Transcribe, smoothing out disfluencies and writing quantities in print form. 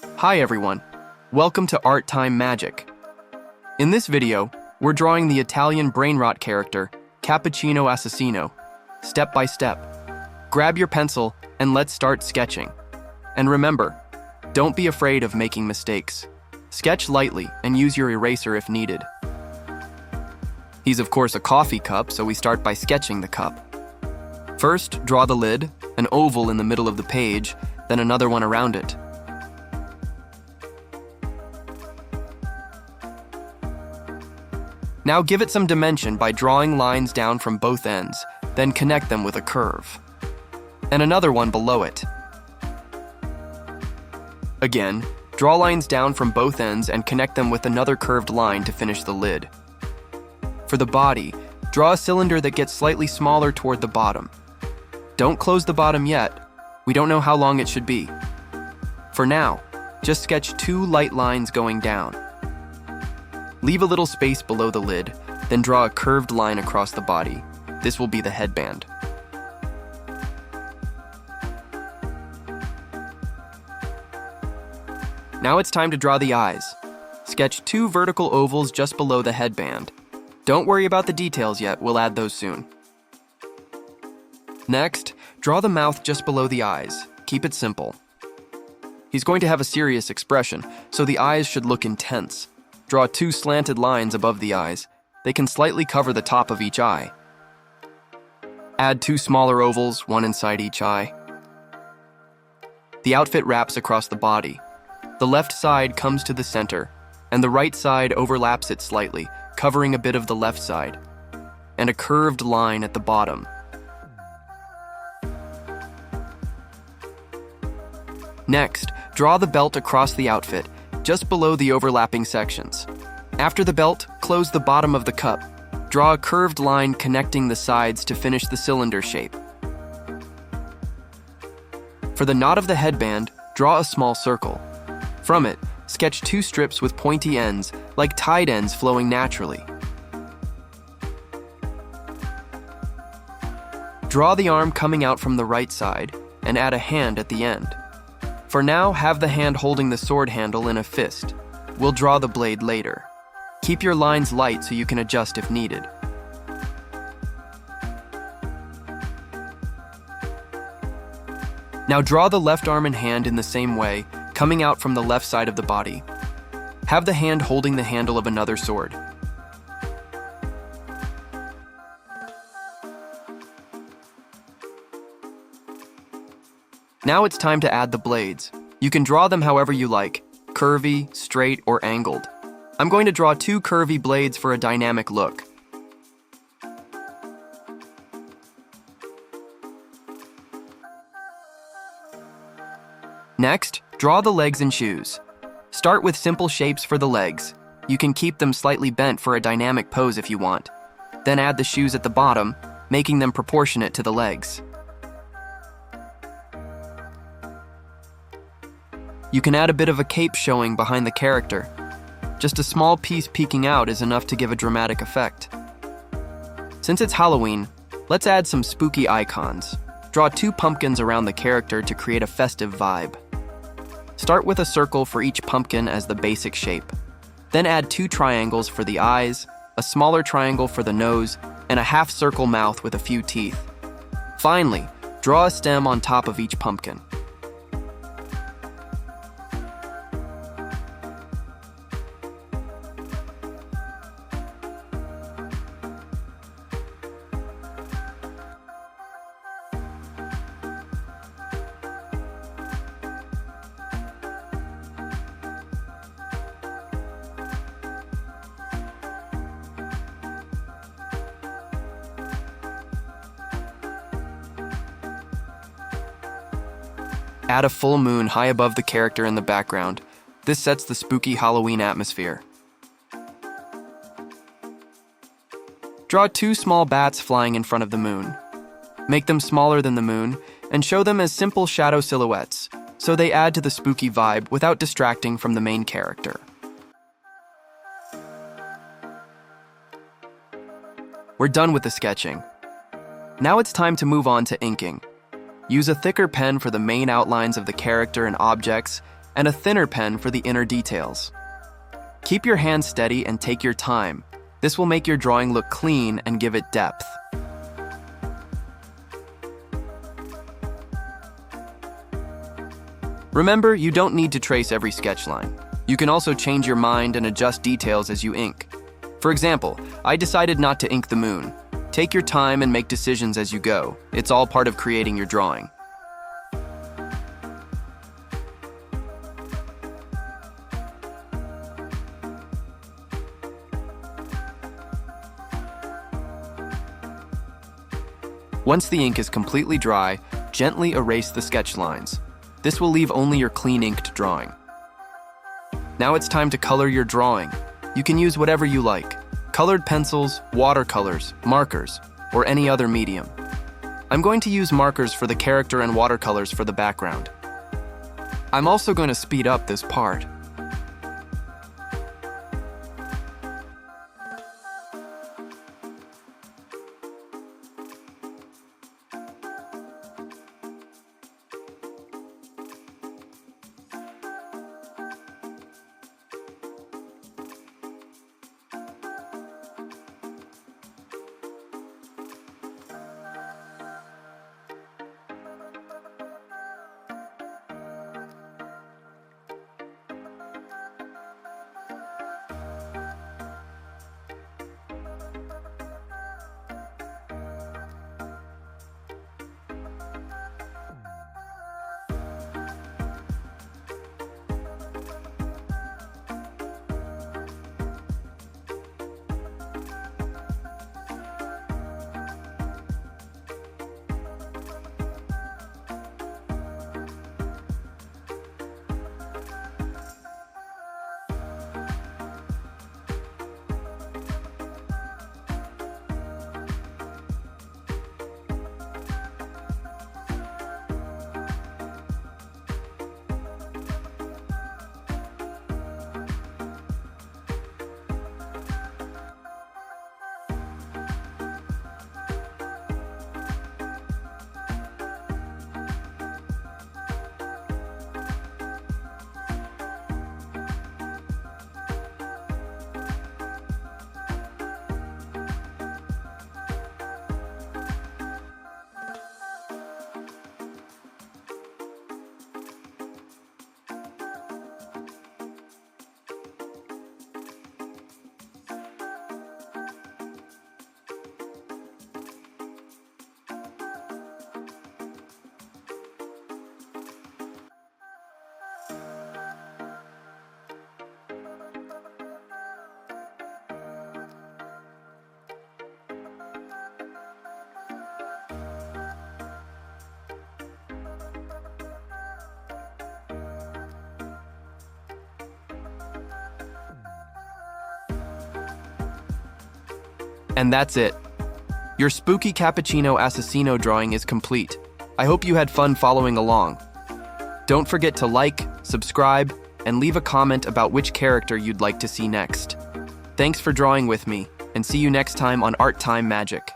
Hi everyone, welcome to Art Time Magic. In this video, we're drawing the Italian Brainrot character, Cappuccino Assassino, step by step. Grab your pencil and let's start sketching. And remember, don't be afraid of making mistakes. Sketch lightly and use your eraser if needed. He's of course a coffee cup, so we start by sketching the cup. First, draw the lid, an oval in the middle of the page, then another one around it. Now give it some dimension by drawing lines down from both ends, then connect them with a curve. And another one below it. Again, draw lines down from both ends and connect them with another curved line to finish the lid. For the body, draw a cylinder that gets slightly smaller toward the bottom. Don't close the bottom yet. We don't know how long it should be. For now, just sketch 2 light lines going down. Leave a little space below the lid, then draw a curved line across the body. This will be the headband. Now it's time to draw the eyes. Sketch 2 vertical ovals just below the headband. Don't worry about the details yet, we'll add those soon. Next, draw the mouth just below the eyes. Keep it simple. He's going to have a serious expression, so the eyes should look intense. Draw 2 slanted lines above the eyes. They can slightly cover the top of each eye. Add 2 smaller ovals, one inside each eye. The outfit wraps across the body. The left side comes to the center, and the right side overlaps it slightly, covering a bit of the left side, and a curved line at the bottom. Next, draw the belt across the outfit, just below the overlapping sections. After the belt, close the bottom of the cup. Draw a curved line connecting the sides to finish the cylinder shape. For the knot of the headband, draw a small circle. From it, sketch 2 strips with pointy ends, like tied ends flowing naturally. Draw the arm coming out from the right side, and add a hand at the end. For now, have the hand holding the sword handle in a fist. We'll draw the blade later. Keep your lines light so you can adjust if needed. Now draw the left arm and hand in the same way, coming out from the left side of the body. Have the hand holding the handle of another sword. Now it's time to add the blades. You can draw them however you like, curvy, straight, or angled. I'm going to draw 2 curvy blades for a dynamic look. Next, draw the legs and shoes. Start with simple shapes for the legs. You can keep them slightly bent for a dynamic pose if you want. Then add the shoes at the bottom, making them proportionate to the legs. You can add a bit of a cape showing behind the character. Just a small piece peeking out is enough to give a dramatic effect. Since it's Halloween, let's add some spooky icons. Draw 2 pumpkins around the character to create a festive vibe. Start with a circle for each pumpkin as the basic shape. Then add 2 triangles for the eyes, a smaller triangle for the nose, and a half-circle mouth with a few teeth. Finally, draw a stem on top of each pumpkin. Add a full moon high above the character in the background. This sets the spooky Halloween atmosphere. Draw 2 small bats flying in front of the moon. Make them smaller than the moon and show them as simple shadow silhouettes, so they add to the spooky vibe without distracting from the main character. We're done with the sketching. Now it's time to move on to inking. Use a thicker pen for the main outlines of the character and objects, and a thinner pen for the inner details. Keep your hand steady and take your time. This will make your drawing look clean and give it depth. Remember, you don't need to trace every sketch line. You can also change your mind and adjust details as you ink. For example, I decided not to ink the moon. Take your time and make decisions as you go. It's all part of creating your drawing. Once the ink is completely dry, gently erase the sketch lines. This will leave only your clean inked drawing. Now it's time to color your drawing. You can use whatever you like: colored pencils, watercolors, markers, or any other medium. I'm going to use markers for the character and watercolors for the background. I'm also going to speed up this part. And that's it. Your spooky Cappuccino Assassino drawing is complete. I hope you had fun following along. Don't forget to like, subscribe, and leave a comment about which character you'd like to see next. Thanks for drawing with me, and see you next time on Art Time Magic.